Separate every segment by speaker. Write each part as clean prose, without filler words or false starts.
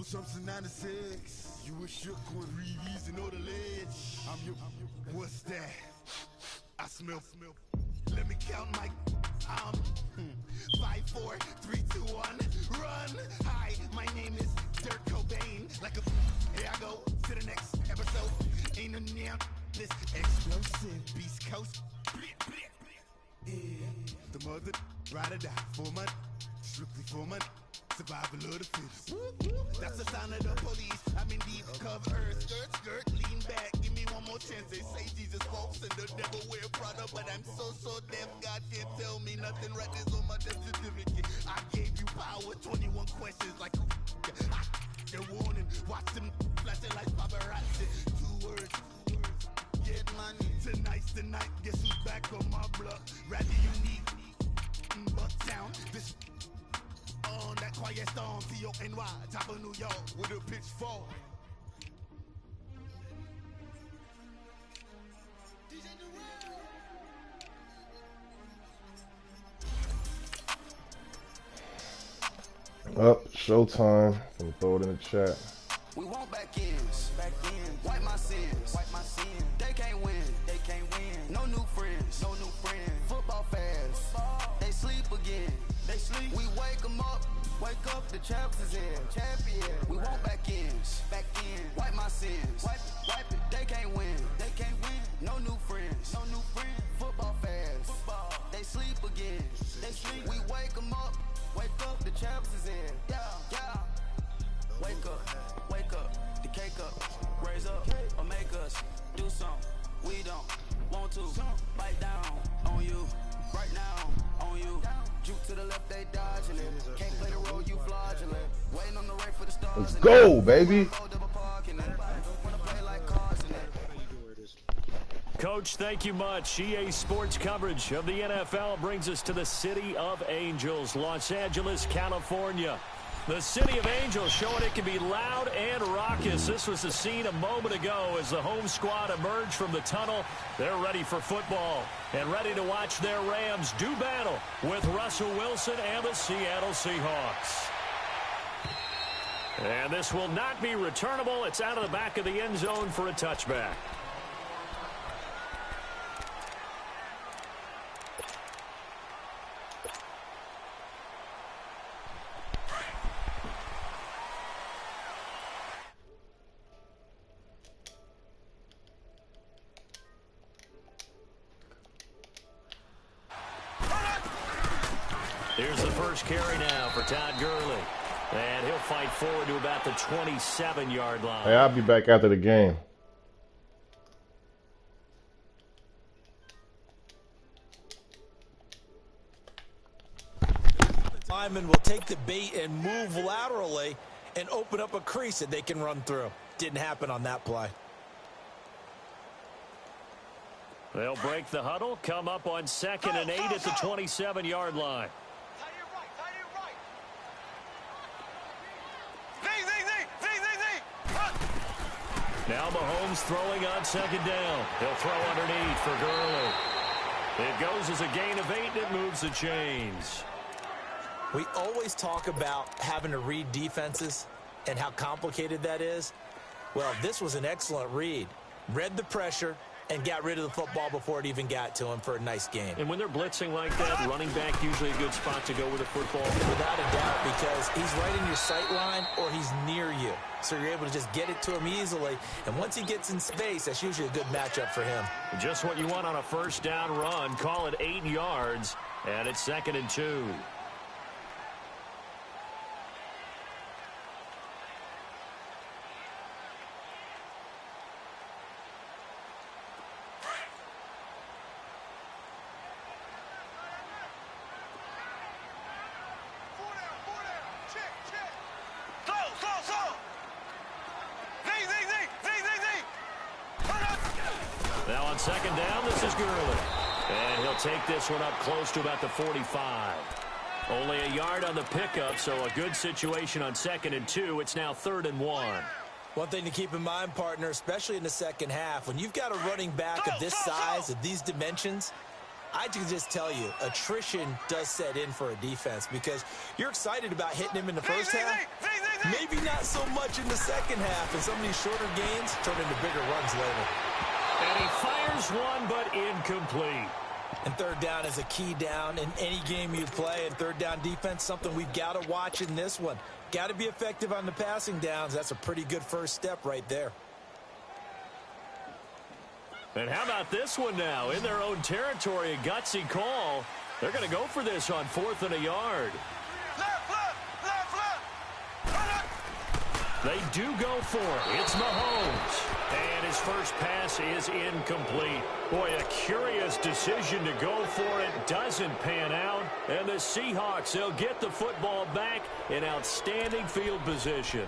Speaker 1: Something 96. You were shook on Reeves and all the ledge. I'm your. What's that? I smell. Let me count my. 5, 4, 3, 2, 1. Run. Hi, my name is Dirk Cobain. Like a. Here I go to the next episode. Ain't no damn this explosive Beast Coast. Yeah. The mother ride or die for my. Strictly for my. Survival of the fittest. That's the sign of the police. I'm in deep cover. Skirt, lean back. Give me one more chance. They say Jesus walks and the devil wear Prada, but I'm so deaf. God can't tell me nothing. Right this on my death certificate. I gave you power. 21 questions like a warning. Watch them flashing like paparazzi. 2 words. Get money. Tonight's the night. Guess who's back on my block? Rather unique. Bucktown. This. On that quiet storm, T-O-N-Y, top of New York, with a pitchfork.
Speaker 2: Up, showtime. Can throw it in the chat.
Speaker 3: We want back ends. Wipe my sins. They can't win. No new friends. Football fast. They sleep again. We wake them up. Wake up, the champs is in. Champion. We want back ends. Wipe my sins. Wipe it. They can't win. No new friends. Football fast. They sleep again. We wake them up. Wake up, the champs is in. Yeah. Wake up, the cake up, raise up, or make us do something we don't want to. Bite down on you, right now on you. Juke to the left, they dodging it. Can't play the role, you fraudulent. Waiting on the right for the stars.
Speaker 2: Let's go, baby.
Speaker 4: Coach, thank you much. EA Sports coverage of the NFL brings us to the City of Angels, Los Angeles, California. The City of Angels showing it can be loud and raucous. This was the scene a moment ago as the home squad emerged from the tunnel. They're ready for football and ready to watch their Rams do battle with Russell Wilson and the Seattle Seahawks. And this will not be returnable. It's out of the back of the end zone for a touchback. Here's the first carry now for Todd Gurley. And he'll fight forward to about the 27-yard line.
Speaker 2: Hey, I'll be back after the game.
Speaker 5: Lineman will take the bait and move laterally and open up a crease that they can run through. Didn't happen on that play.
Speaker 4: They'll break the huddle, come up on 2nd and 8 at the 27-yard line. Now Mahomes throwing on 2nd down. He'll throw underneath for Gurley. It goes as a gain of 8, and it moves the chains.
Speaker 5: We always talk about having to read defenses and how complicated that is. Well, this was an excellent read. Read the pressure and got rid of the football before it even got to him for a nice game.
Speaker 4: And when they're blitzing like that, running back usually a good spot to go with the football.
Speaker 5: Without a doubt, because he's right in your sight line or he's near you. So you're able to just get it to him easily. And once he gets in space, that's usually a good matchup for him.
Speaker 4: Just what you want on a first down run. Call it 8 yards, and it's 2nd and 2. Now on 2nd down, this is Gurley. And he'll take this one up close to about the 45. Only a yard on the pickup, so a good situation on 2nd and 2. It's now 3rd and 1.
Speaker 5: One thing to keep in mind, partner, especially in the second half, when you've got a running back of this size, of these dimensions, I can just tell you, attrition does set in for a defense because you're excited about hitting him in the first half. Maybe not so much in the second half, and some of these shorter gains turn into bigger runs later.
Speaker 4: And he fires one, but incomplete.
Speaker 5: And third down is a key down in any game you play. And third down defense, something we've got to watch in this one. Got to be effective on the passing downs. That's a pretty good first step right there.
Speaker 4: And how about this one now? In their own territory, a gutsy call. They're going to go for this on 4th and a yard. They do go for it. It's Mahomes. And his first pass is incomplete. Boy, a curious decision to go for it. Doesn't pan out. And the Seahawks, they'll get the football back in outstanding field position.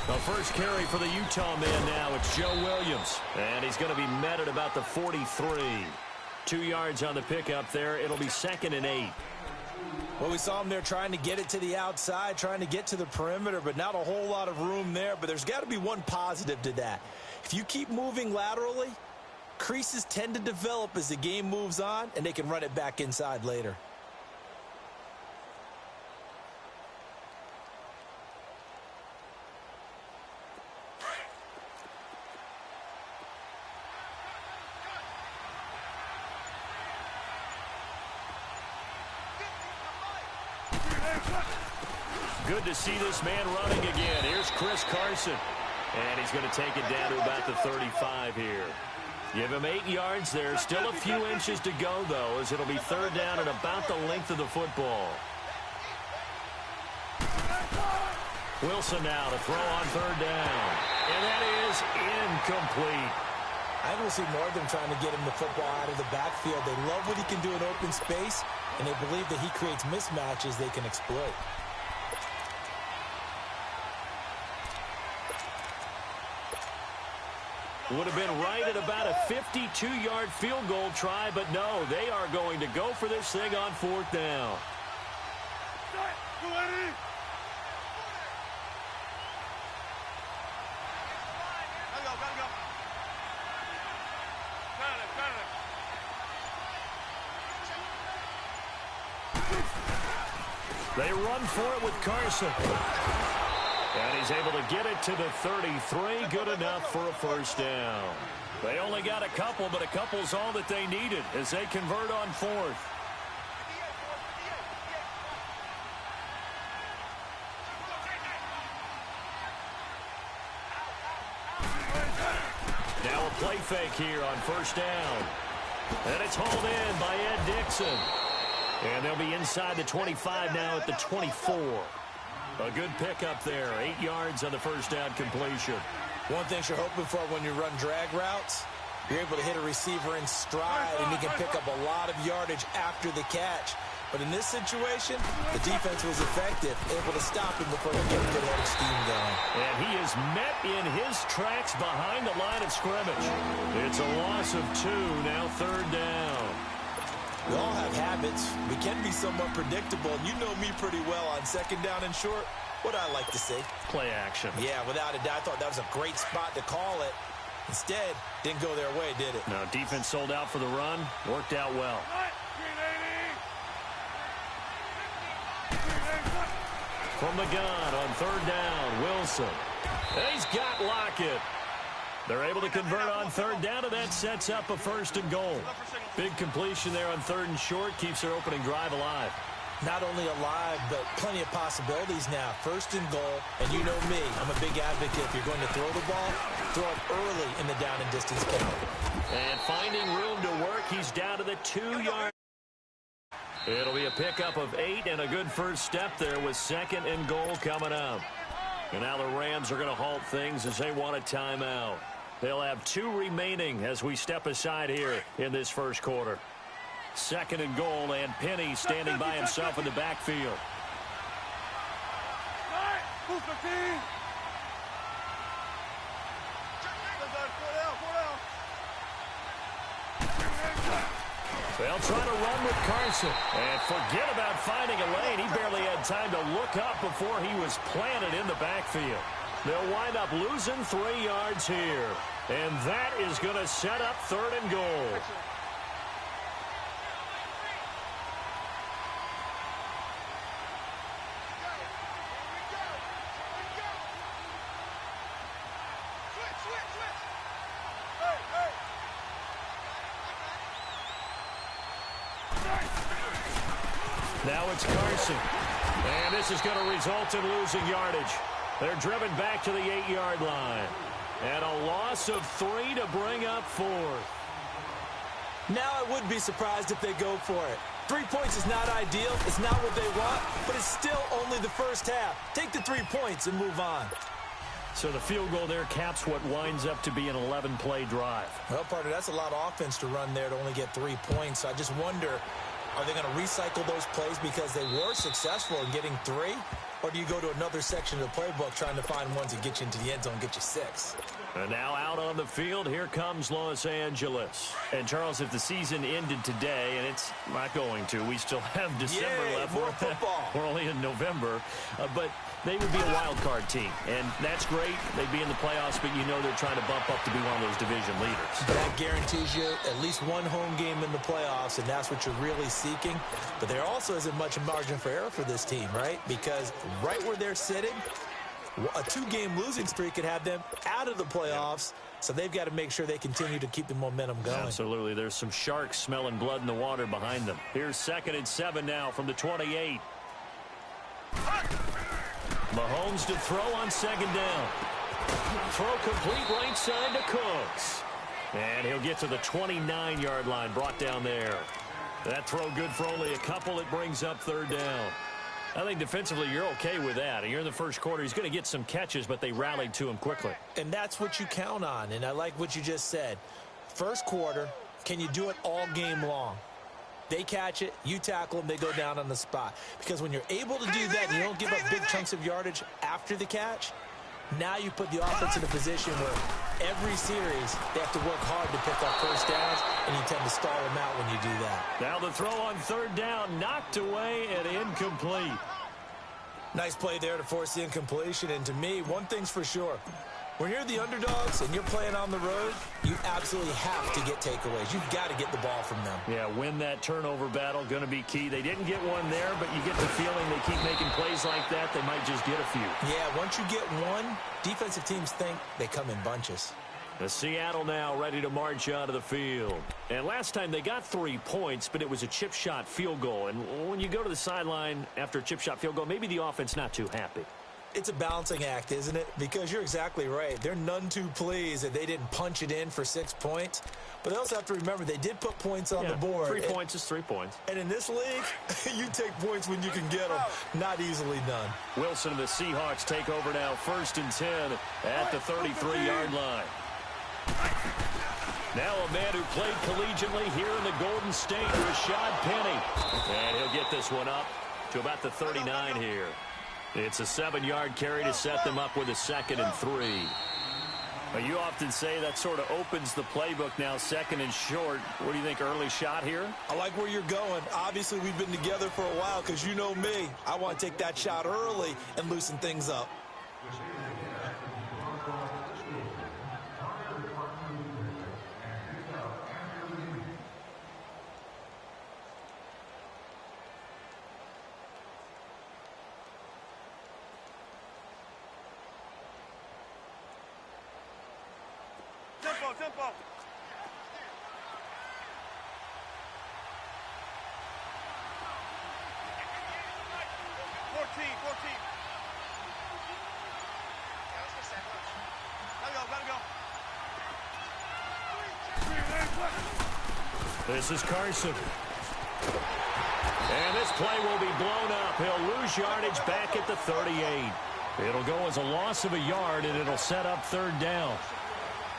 Speaker 4: The first carry for the Utah man now, it's Joe Williams. And he's going to be met at about the 43. 2 yards on the pickup there. It'll be 2nd and 8.
Speaker 5: Well, we saw him there trying to get it to the outside, trying to get to the perimeter, but not a whole lot of room there. But there's got to be one positive to that. If you keep moving laterally, creases tend to develop as the game moves on, and they can run it back inside later.
Speaker 4: Good to see this man running again. Here's Chris Carson. And he's going to take it down to about the 35 here. Give him 8 yards there. Still a few inches to go, though, as it'll be third down at about the length of the football. Wilson now to throw on third down. And that is incomplete.
Speaker 5: I think we'll see more of them trying to get him the football out of the backfield. They love what he can do in open space, and they believe that he creates mismatches they can exploit.
Speaker 4: Would have been right at about a 52-yard field goal try, but no, they are going to go for this thing on 4th down. They run for it with Carson. And he's able to get it to the 33. Good enough for a first down. They only got a couple, but a couple's all that they needed as they convert on 4th. Now a play fake here on first down. And it's hauled in by Ed Dixon. And they'll be inside the 25 now at the 24. A good pickup there. 8 yards on the first down completion.
Speaker 5: One thing you're hoping for when you run drag routes, you're able to hit a receiver in stride, and he can pick up a lot of yardage after the catch. But in this situation, the defense was effective, able to stop him before he get a good head of steam going.
Speaker 4: And he is met in his tracks behind the line of scrimmage. It's a loss of 2, now third down.
Speaker 5: We all have habits. We can be somewhat predictable, and you know me pretty well on second down and short. What I like to see.
Speaker 4: Play action.
Speaker 5: Yeah, without a doubt, I thought that was a great spot to call it. Instead, didn't go their way, did it?
Speaker 4: No, defense sold out for the run. Worked out well. From the gun on third down, Wilson. He's got Lockett. They're able to convert on third down, and that sets up a 1st and goal. Big completion there on 3rd and short. Keeps their opening drive alive.
Speaker 5: Not only alive, but plenty of possibilities now. 1st and goal, and you know me. I'm a big advocate. If you're going to throw the ball, throw it early in the down and distance count.
Speaker 4: And finding room to work, he's down to the 2-yard. It'll be a pickup of 8 and a good first step there with 2nd and goal coming up. And now the Rams are going to halt things as they want a timeout. They'll have 2 remaining as we step aside here in this first quarter. 2nd and goal, and Penny standing by himself in the backfield. They'll try to run with Carson. And forget about finding a lane. He barely had time to look up before he was planted in the backfield. They'll wind up losing 3 yards here. And that is going to set up 3rd and goal. Now it's Carson. And this is going to result in losing yardage. They're driven back to the 8-yard line. And a loss of 3 to bring up 4th.
Speaker 5: Now I would be surprised if they go for it. 3 points is not ideal. It's not what they want, but it's still only the first half. Take the 3 points and move on.
Speaker 4: So the field goal there caps what winds up to be an 11-play drive.
Speaker 5: Well, partner, that's a lot of offense to run there to only get 3 points. I just wonder, are they going to recycle those plays because they were successful in getting 3? Or do you go to another section of the playbook trying to find ones that get you into the end zone and get you 6?
Speaker 4: And now out on the field, here comes Los Angeles. And, Charles, if the season ended today, and it's not going to, we still have December left.
Speaker 5: More football.
Speaker 4: We're only in November. But they would be a wild card team. And that's great. They'd be in the playoffs, but you know they're trying to bump up to be one of those division leaders.
Speaker 5: That guarantees you at least 1 home game in the playoffs, and that's what you're really seeking. But there also isn't much margin for error for this team, right? Because right where they're sitting, a 2-game losing streak could have them out of the playoffs, so they've got to make sure they continue to keep the momentum going.
Speaker 4: Absolutely. There's some sharks smelling blood in the water behind them. Here's 2nd and 7 now from the 28. Mahomes to throw on 2nd down. Throw complete right side to Cooks. And he'll get to the 29-yard line, brought down there. That throw good for only a couple. It brings up 3rd down. I think defensively you're okay with that. You're in the first quarter. He's going to get some catches, but they rallied to him quickly.
Speaker 5: And that's what you count on, and I like what you just said. First quarter, can you do it all game long? They catch it, you tackle them, they go down on the spot. Because when you're able to do that and you don't give up big chunks of yardage after the catch, now you put the offense in a position where every series they have to work hard to pick up first downs, and you tend to stall them out when you do that.
Speaker 4: Now the throw on 3rd down, knocked away and incomplete.
Speaker 5: Nice play there to force the incompletion, and to me, one thing's for sure. When you're the underdogs and you're playing on the road, you absolutely have to get takeaways. You've got to get the ball from them.
Speaker 4: Yeah, win that turnover battle, going to be key. They didn't get one there, but you get the feeling they keep making plays like that, they might just get a few.
Speaker 5: Yeah, once you get one, defensive teams think they come in bunches.
Speaker 4: The Seattle now ready to march out of the field. And last time they got 3 points, but it was a chip shot field goal. And when you go to the sideline after a chip shot field goal, maybe the offense not too happy.
Speaker 5: It's a balancing act, isn't it? Because you're exactly right. They're none too pleased that they didn't punch it in for 6 points. But they also have to remember they did put points on the board.
Speaker 4: 3 points is 3 points.
Speaker 5: And in this league, you take points when you can get them. Not easily done.
Speaker 4: Wilson and the Seahawks take over now, 1st and 10 at the 33-yard line. Now a man who played collegiately here in the Golden State, Rashad Penny. And he'll get this one up to about the 39 here. It's a 7-yard carry to set them up with a 2nd and 3. Now, you often say that sort of opens the playbook now, 2nd and short. What do you think, early shot here?
Speaker 5: I like where you're going. Obviously, we've been together for a while because you know me. I want to take that shot early and loosen things up.
Speaker 6: Tempo. 14. Gotta go.
Speaker 4: This is Carson. And this play will be blown up. He'll lose yardage back at the 38. It'll go as a loss of a yard, and it'll set up 3rd down.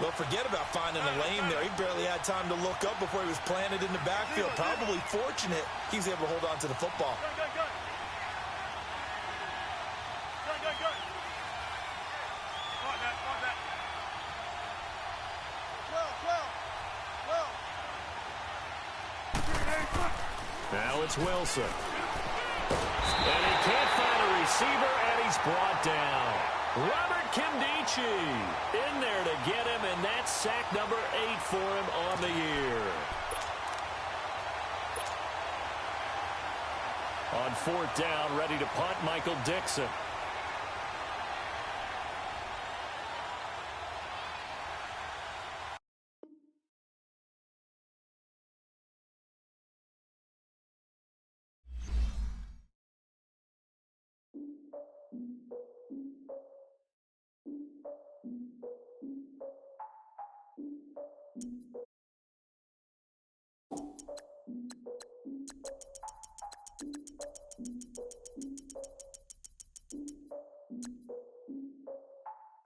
Speaker 5: Well, forget about finding a lane there. He barely had time to look up before he was planted in the backfield. Probably fortunate he was able to hold on to the football.
Speaker 4: Now it's Wilson. And he can't find a receiver, and he's brought down. Robert Kimdichie in there to get him, and that's sack number 8 for him on the year. On 4th down, ready to punt, Michael Dixon.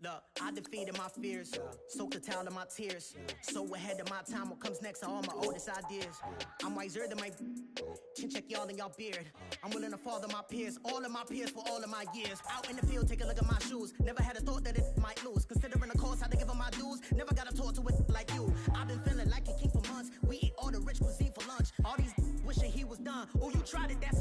Speaker 7: Look, I defeated my fears, soaked the towel in my tears. So ahead of my time, what comes next are all my oldest ideas. I'm wiser than my chin check y'all in y'all beard. I'm willing to father my peers, all of my peers for all of my years. Out in the field, take a look at my shoes. Never had a thought that it might lose. Considering the cost, I had to give up my dues. Never got a talk to it like you. I've been feeling like a king for months. We eat all the rich cuisine for lunch. All these wishing he was done. Oh, you tried it, that's